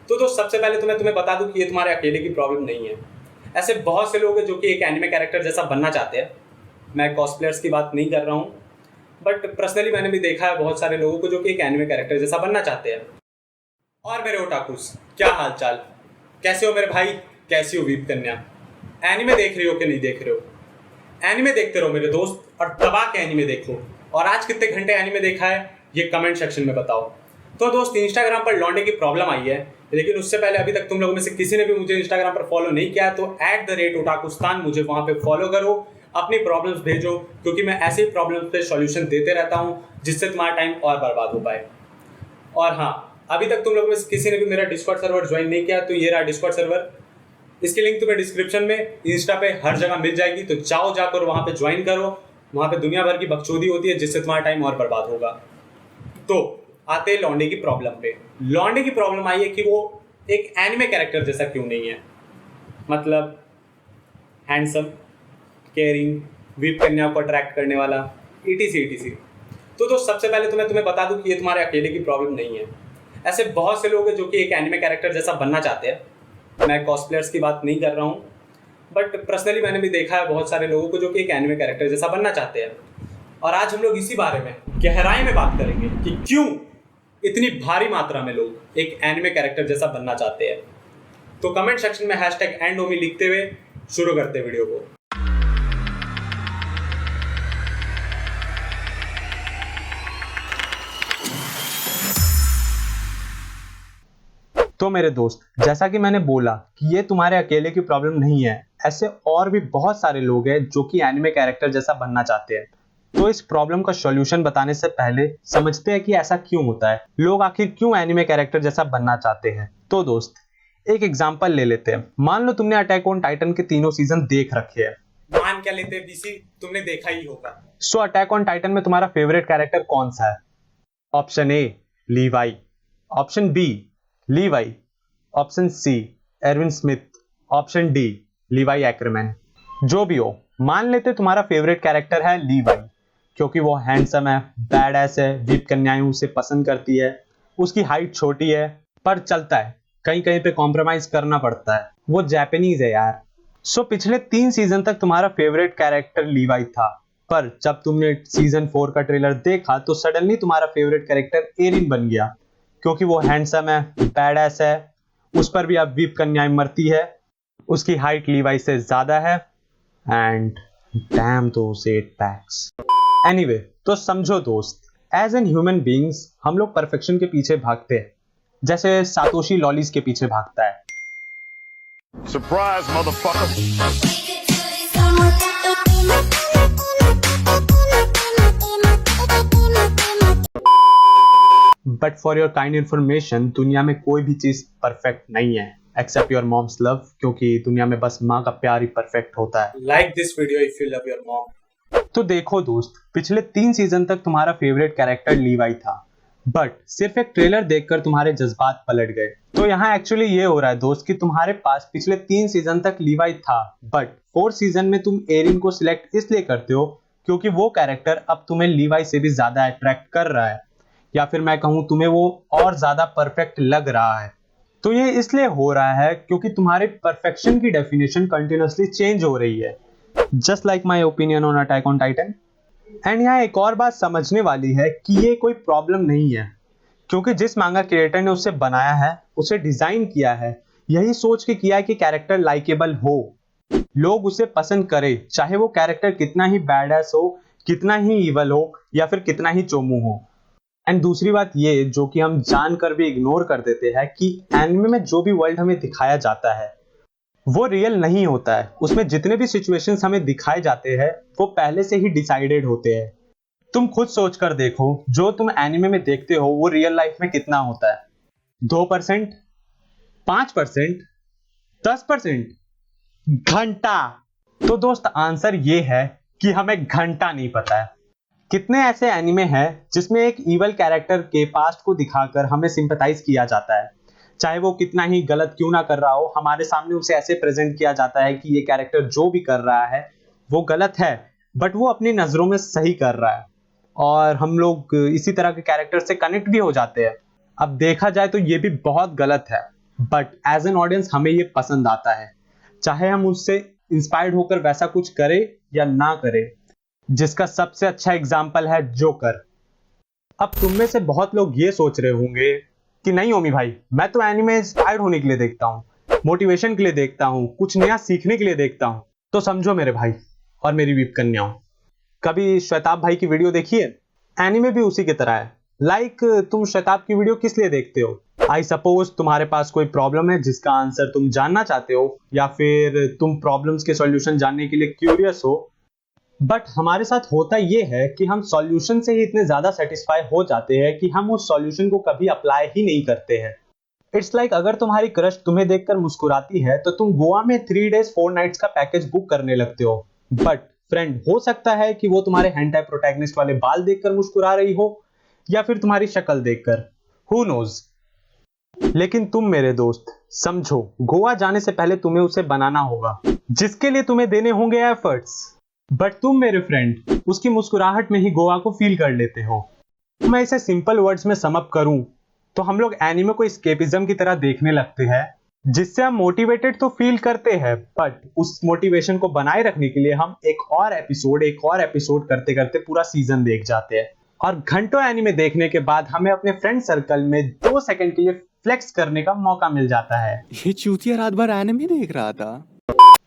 तो दोस्त सबसे पहले तो मैं तुम्हें बता दूं कि ये तुम्हारे अकेले की प्रॉब्लम नहीं है। ऐसे बहुत से लोग हैं जो कि एक एनिमे कैरेक्टर जैसा बनना चाहते हैं। मैं कॉस्प्लेयर्स की बात नहीं कर रहा हूँ, बट पर्सनली मैंने भी देखा है बहुत सारे लोगों को जो कि एक एनिमे कैरेक्टर जैसा बनना चाहते हैं। और मेरे ओटाकुस, क्या हाल चाल, कैसे हो मेरे भाई, कैसी हो वीप कन्या? एनिमे देख रहे हो कि नहीं देख रहे हो? एनिमे देखते रहो मेरे दोस्त, और दबा के एनिमे देखो। और आज कितने घंटे एनिमे देखा है ये कमेंट सेक्शन में बताओ। तो दोस्त, इंस्टाग्राम पर लौंडे की प्रॉब्लम आई है, लेकिन उससे पहले अभी तक तुम लोगों में से किसी ने भी मुझे इंस्टाग्राम पर फॉलो नहीं किया तो @otakustan मुझे वहां पे फॉलो करो, अपनी प्रॉब्लम्स भेजो, क्योंकि मैं ऐसे ही प्रॉब्लम्स पे सॉल्यूशन देते रहता हूँ जिससे तुम्हारा टाइम और बर्बाद हो पाए। और हाँ, अभी तक तुम लोगों में से किसी ने भी मेरा डिस्कॉर्ड सर्वर ज्वाइन नहीं किया तो ये रहा डिस्कॉर्ड सर्वर। इसकी लिंक तुम्हें डिस्क्रिप्शन में, इंस्टा पे हर जगह मिल जाएगी, तो जाओ जाकर वहां पे ज्वाइन करो। वहां पे दुनिया भर की बकचोदी होती है जिससे तुम्हारा टाइम और बर्बाद होगा। तो आते हैं लौंडे की प्रॉब्लम पे। लौंडे की प्रॉब्लम आई है कि वो एक एनिमे कैरेक्टर जैसा क्यों नहीं है, मतलब हैंडसम, केयरिंग, वीप कन्या को अट्रैक्ट करने वाला, ईटीसी ईटीसी। तो दोस्त सबसे पहले तो मैं तुम्हें बता दूं कि ये तुम्हारे अकेले की प्रॉब्लम नहीं है। ऐसे बहुत से लोग हैं जो कि एक एनिमे कैरेक्टर जैसा बनना चाहते हैं। मैं कॉस्प्लेयर्स की बात नहीं कर रहा हूँ, बट पर्सनली मैंने भी देखा है बहुत सारे लोगों को जो कि एक एनिमे कैरेक्टर जैसा बनना चाहते हैं। और आज हम लोग इसी बारे में गहराई में बात करेंगे कि क्यों इतनी भारी मात्रा में लोग एक एनिमे कैरेक्टर जैसा बनना चाहते हैं। तो कमेंट सेक्शन में #एंडोमी लिखते हुए शुरू करते वीडियो को। तो मेरे दोस्त, जैसा कि मैंने बोला कि ये तुम्हारे अकेले की प्रॉब्लम नहीं है, ऐसे और भी बहुत सारे लोग हैं जो कि एनिमे कैरेक्टर जैसा बनना चाहते हैं। तो इस प्रॉब्लम का सॉल्यूशन बताने से पहले समझते हैं कि ऐसा क्यों होता है, लोग आखिर क्यों एनिमे कैरेक्टर जैसा बनना चाहते हैं। तो दोस्त, एक एग्जांपल ले लेते हैं। मान लो तुमने अटैक ऑन टाइटन के तीनों सीजन देख रखे हैं। मान क्या लेते बीसी, तुमने देखा ही होगा। सो अटैक ऑन टाइटन में तुम्हारा फेवरेट कैरेक्टर कौन सा है? Option A Levi, option B Levi, option C Erwin Smith, option D Levi Ackerman. जो भी हो, मान लेते तुम्हारा फेवरेट कैरेक्टर है लीवाई, क्योंकि वो हैंडसम है, बैड एस है, वीप कन्याएं उसे पसंद करती है, उसकी हाइट छोटी है पर चलता है, कहीं कहीं पे कॉम्प्रोमाइज करना पड़ता है, वो जापानीज है यार। सो पिछले 3 सीजन तक तुम्हारा फेवरेट कैरेक्टर लीवाई था, पर जब तुमने सीजन 4 का ट्रेलर देखा तो सडनली तुम्हारा फेवरेट कैरेक्टर एरिन बन गया, क्योंकि वो हैंडसम है, बैड एस है, उस पर भी अब वीप कन्याएं मरती है, उसकी हाइट लीवाई से ज्यादा है, and dam those 8 PACS. Anyway, तो समझो दोस्त, एज एन ह्यूमन बीइंग्स हम लोग परफेक्शन के पीछे भागते हैं, जैसे सातोशी लॉलीज के पीछे भागता है। Surprise, motherfucker. But for your kind information, दुनिया में कोई भी चीज परफेक्ट नहीं है एक्सेप्ट योर मॉम्स लव, क्योंकि दुनिया में बस माँ का प्यार ही परफेक्ट होता है। Like this video if you love your mom. तो देखो दोस्त, पिछले 3 सीजन तक तुम्हारा फेवरेट कैरेक्टर लीवाई था, बट सिर्फ एक ट्रेलर देखकर तुम्हारे जज्बात पलट गए। तो यहाँ एक्चुअली ये हो रहा है दोस्त कि तुम्हारे पास पिछले 3 सीजन तक लीवाई था, बट 4 सीजन में तुम एरिन को सिलेक्ट इसलिए करते हो क्योंकि वो कैरेक्टर अब तुम्हें लीवाई से भी ज्यादा अट्रैक्ट कर रहा है, या फिर मैं कहूँ तुम्हें वो और ज्यादा परफेक्ट लग रहा है। तो ये इसलिए हो रहा है क्योंकि तुम्हारे परफेक्शन की डेफिनेशन कंटिन्यूअसली चेंज हो रही है, just like my opinion on attack on Titan. And यहाँ एक और बात समझने वाली है कि ये कोई प्रॉब्लम नहीं है, क्योंकि जिस मांगा क्रिएटर ने उसे बनाया है, उसे डिजाइन किया है, यही सोच के किया है कि कैरेक्टर लाइकेबल हो, लोग उसे पसंद करे, चाहे वो कैरेक्टर कितना ही बैडएस हो, कितना ही इवल हो, या फिर कितना ही चोमू हो। एंड दूसरी बात ये जो कि हम जानकर भी इग्नोर कर देते हैं कि एनिमे में जो भी वर्ल्ड हमें दिखाया जाता है वो रियल नहीं होता है। उसमें जितने भी सिचुएशंस हमें दिखाए जाते हैं वो पहले से ही डिसाइडेड होते हैं। तुम खुद सोच कर देखो, जो तुम एनिमे में देखते हो वो रियल लाइफ में कितना होता है? 2%, 5%, 10%, घंटा? तो दोस्त, आंसर ये है कि हमें घंटा नहीं पता है। कितने ऐसे एनिमे हैं जिसमें एक इवल कैरेक्टर के पास्ट को दिखाकर हमें सिंपैथाइज किया जाता है, चाहे वो कितना ही गलत क्यों ना कर रहा हो, हमारे सामने उसे ऐसे प्रेजेंट किया जाता है कि ये कैरेक्टर जो भी कर रहा है वो गलत है, बट वो अपनी नजरों में सही कर रहा है, और हम लोग इसी तरह के कैरेक्टर से कनेक्ट भी हो जाते हैं। अब देखा जाए तो ये भी बहुत गलत है। बट एज एन ऑडियंस हमें ये पसंद आता है, चाहे हम उससे इंस्पायर्ड होकर वैसा कुछ करें या ना करें। जिसका सबसे अच्छा एग्जाम्पल है जोकर। अब तुम में से बहुत लोग ये सोच रहे होंगे कि नहीं ओमी भाई, मैं तो एनिमे इंस्पायर्ड होने के लिए देखता हूँ, मोटिवेशन के लिए देखता हूँ, कुछ नया सीखने के लिए देखता हूँ। तो समझो मेरे भाई और मेरी वीप कन्याओं, कभी श्वेताब भाई की वीडियो देखी है? एनिमे भी उसी की तरह है। लाइक तुम श्वेताब की वीडियो किस लिए देखते हो? आई सपोज तुम्हारे पास कोई प्रॉब्लम है जिसका आंसर तुम जानना चाहते हो, या फिर तुम प्रॉब्लम्स के सॉल्यूशन जानने के लिए क्यूरियस हो। बट हमारे साथ होता यह है कि हम सॉल्यूशन से ही इतने ज्यादा सेटिस्फाई हो जाते हैं कि हम उस सॉल्यूशन को कभी अप्लाई ही नहीं करते हैं। इट्स लाइक अगर तुम्हारी क्रश तुम्हें देखकर मुस्कुराती है तो तुम गोवा में 3 days 4 nights का पैकेज बुक करने लगते हो। बट फ्रेंड, हो सकता है कि वो तुम्हारे हेंटाई प्रोटैगनिस्ट वाले बाल देखकर मुस्कुरा रही हो, या फिर तुम्हारी शक्ल देखकर, हु नोज। लेकिन तुम मेरे दोस्त समझो, गोवा जाने से पहले तुम्हें उसे बनाना होगा, जिसके लिए तुम्हें देने होंगे एफर्ट्स। बट तुम मेरे फ्रेंड उसकी मुस्कुराहट में ही गोवा को फील कर लेते हो। मैं इसे सिंपल वर्ड्स में सम अप करूं तो हम लोग एनिमे को एस्केपिज्म की तरह देखने लगते हैं, जिससे हम मोटिवेटेड तो फील करते हैं, बट उस मोटिवेशन को बनाए रखने के लिए हम एक और एपिसोड करते करते पूरा सीजन देख जाते हैं। और घंटों एनिमे देखने के बाद हमें अपने फ्रेंड सर्कल में 2 सेकंड के लिए फ्लेक्स करने का मौका मिल जाता है। ये चूतिया रात भर एनिमे देख रहा था।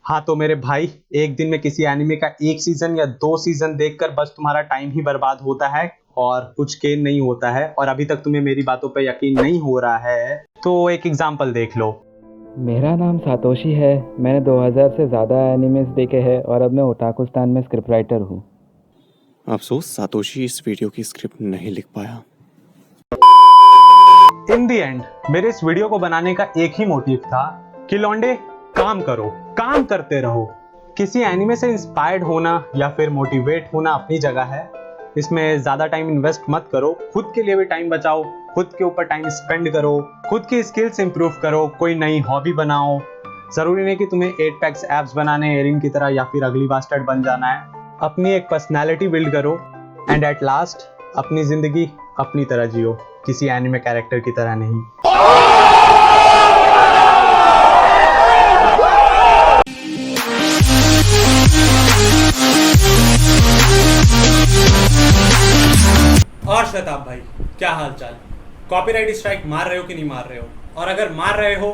हाँ तो मेरे भाई, एक दिन में किसी एनिमे का 1 सीजन या 2 सीजन देखकर बस तुम्हारा टाइम ही बर्बाद होता है और कुछ गेन नहीं होता है, और अभी तक तुम्हें मेरी बातों पर यकीन नहीं हो रहा है तो एक एग्जांपल देख लो। मेरा नाम सातोशी है। मैंने 2000 से ज़्यादा एनिमेस देखे हैं और अब मैं ओटाकुस्तान में स्क्रिप्ट राइटर हूँ। अफसोस सातोशी इस वीडियो की स्क्रिप्ट नहीं लिख पाया। इन द एंड मेरे इस वीडियो को बनाने का एक ही मोटिव था कि लौंडे काम करो, काम करते रहो। किसी एनिमे से इंस्पायर्ड होना या फिर मोटिवेट होना अपनी जगह है, इसमें ज्यादा टाइम इन्वेस्ट मत करो। खुद के लिए भी टाइम बचाओ, खुद के ऊपर टाइम स्पेंड करो, खुद की स्किल्स इंप्रूव करो, कोई नई हॉबी बनाओ। जरूरी नहीं कि तुम्हें 8 पैक्स एब्स बनाने एरिन की तरह या फिर अगली बास्टर्ड बन जाना है। अपनी एक पर्सनैलिटी बिल्ड करो एंड एट लास्ट अपनी जिंदगी अपनी तरह जियो, किसी एनिमे कैरेक्टर की तरह नहीं। और श्वेताब भाई, क्या हाल चाल? कॉपीराइट स्ट्राइक मार रहे हो कि नहीं मार रहे हो? और अगर मार रहे हो